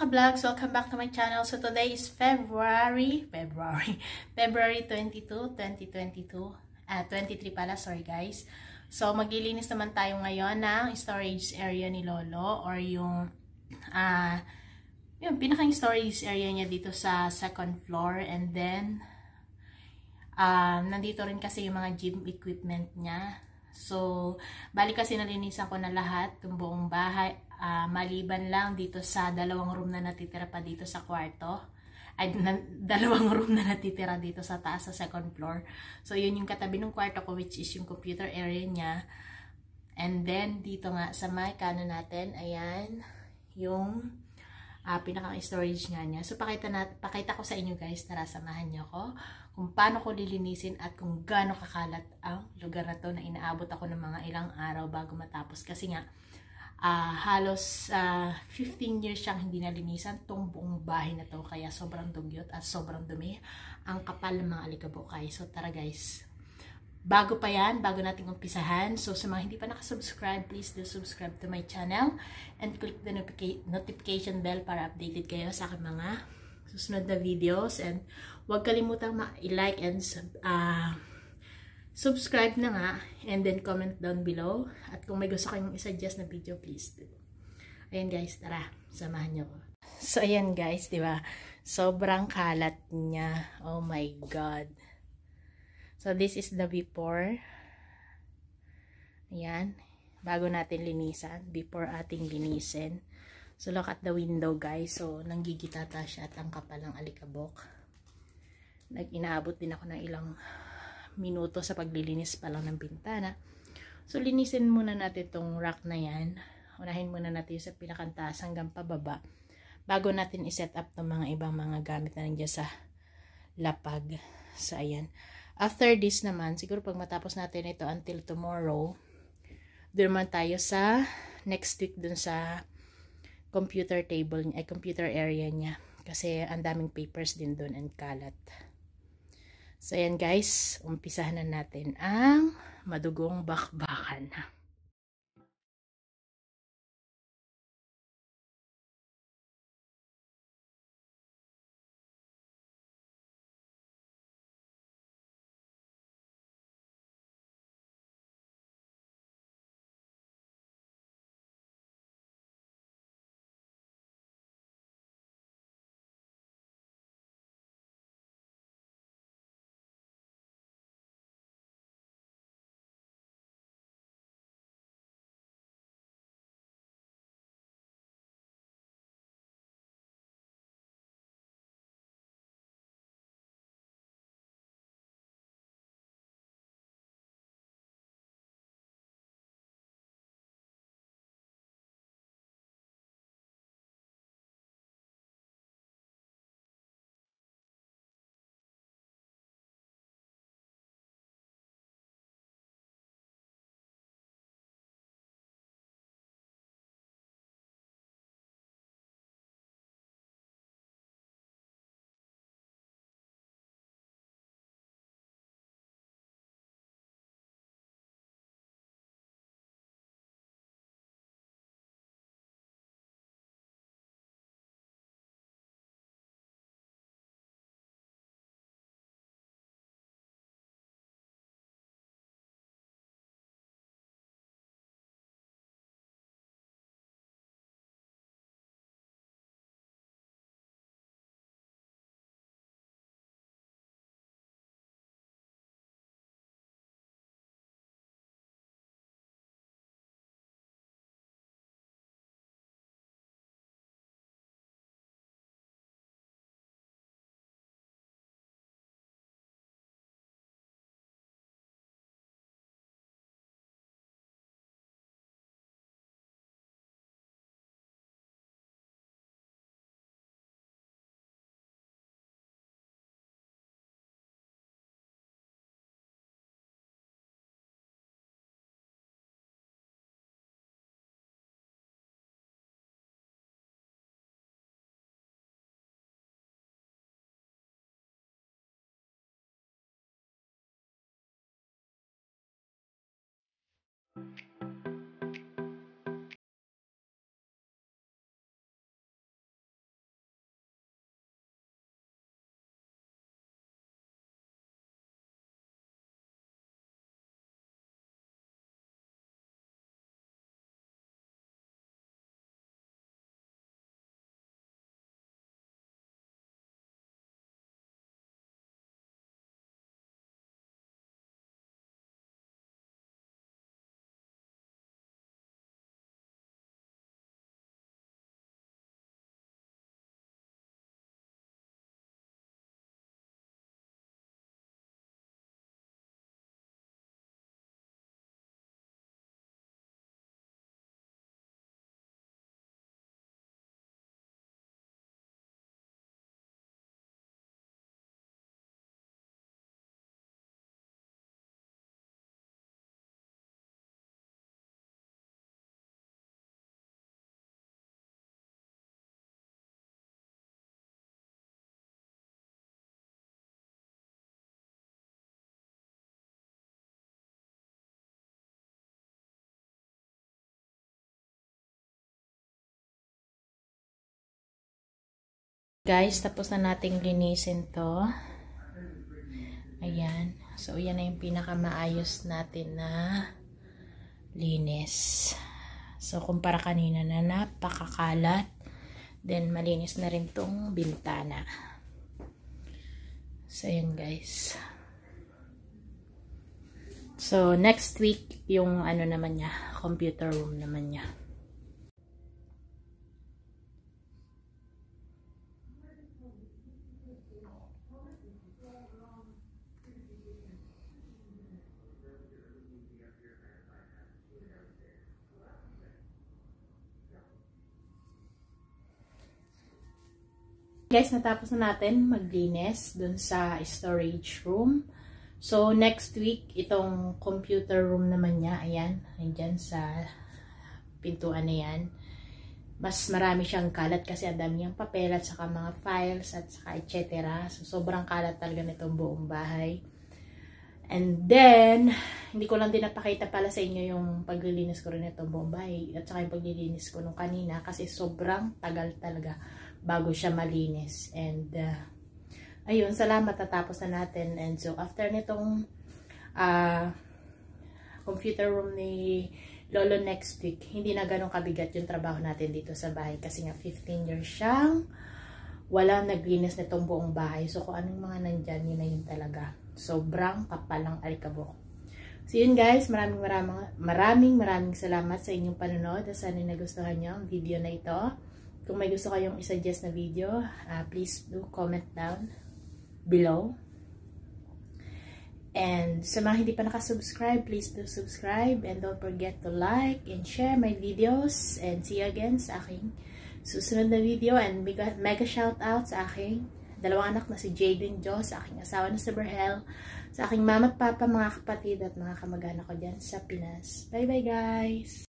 ka-vlogs! Welcome back to my channel. So today is February 22, 2022. 23 pala, sorry guys. So maglilinis naman tayo ngayon ng storage area ni Lolo or yung pinakang storage area niya dito sa second floor, and then nandito rin kasi yung mga gym equipment niya. So, bali kasi nalinisan ko na lahat, yung buong bahay, maliban lang dito sa dalawang room na natitira pa dito sa kwarto. Ay, dalawang room na natitira dito sa taas sa second floor. So, yun yung katabi ng kwarto ko, which is yung computer area niya. And then, dito nga sa may kanan natin, ayan, yung pinakang storage nga niya. So, pakita ko sa inyo guys, tara samahan niyo ako kung paano ko lilinisin at kung gaano kakalat ang lugar na to na inaabot ako ng mga ilang araw bago matapos. Kasi nga, halos 15 years siyang hindi nalinisan tong buong bahay na to. Kaya sobrang dugyot at sobrang dumi ang kapal ng mga alikabokay. So, tara guys. Bago pa yan, bago natin umpisahan, so sa mga hindi pa nakasubscribe, please do subscribe to my channel and click the notification bell para updated kayo sa aking mga susunod na videos. And huwag kalimutang i-like and subscribe na nga, and then comment down below. At kung may gusto kayong i-suggest na video, please do. Ayan guys, tara, samahan nyo ko. So ayan guys, diba? Sobrang kalat niya. Oh my God. So, this is the before. Ayan. Bago natin linisan. Before ating linisin. So, look at the window, guys. So, nanggigitata siya at ang kapal ng alikabok. Inaabot din ako ng ilang minuto sa paglilinis pa lang ng bintana. So, linisin muna natin itong rack na yan. Unahin muna natin sa pinakantaas hanggang pababa. Bago natin iset up itong mga ibang mga gamit na nandiyan sa lapag. So, ayan. After this naman, siguro pag matapos natin ito until tomorrow, doon naman tayo sa next week dun sa computer table niya, computer area niya. Kasi ang daming papers din doon and kalat. So, ayan guys, umpisahan na natin ang madugong bakbakan. Guys, tapos na nating linisin to. Ayan. So, yan na yung pinakamaayos natin na linis. So, kumpara kanina na napakakalat. Then, malinis na rin tong bintana. So, ayan guys. So, next week, yung ano naman niya, computer room naman niya. Guys, natapos na natin maglinis dun sa storage room. So, next week, itong computer room naman niya, ayan, nandyan sa pintuan na yan. Mas marami siyang kalat kasi ang dami niyang papel at saka mga files at saka etc. So, sobrang kalat talaga nitong buong bahay. And then, hindi ko lang din napakita pala sa inyo yung paglilinis ko rin itong buong bahay at saka yung paglilinis ko nung kanina kasi sobrang tagal talaga bago siya malinis. And, ayun, salamat, natapos na natin. And so, after nitong computer room ni Lolo next week, hindi na ganun kabigat yung trabaho natin dito sa bahay. Kasi nga, 15 years siyang walang naglinis nitong buong bahay. So, kung anong mga nandyan, yun na yun talaga. Sobrang kapal ng alikabok. So, yun guys, maraming salamat sa inyong panonood. Sana nagustuhan nyo ang video na ito. Kung may gusto kayong isuggest na video, please do comment down below. And sa mga hindi pa nakasubscribe, please do subscribe. And don't forget to like and share my videos. And see you again sa aking susunod na video. And mega shout out sa aking dalawang anak na si Jaden Jo, sa aking asawa na si Berhel, sa aking mama at papa, mga kapatid at mga kamag-anak ko dyan sa Pinas. Bye bye guys!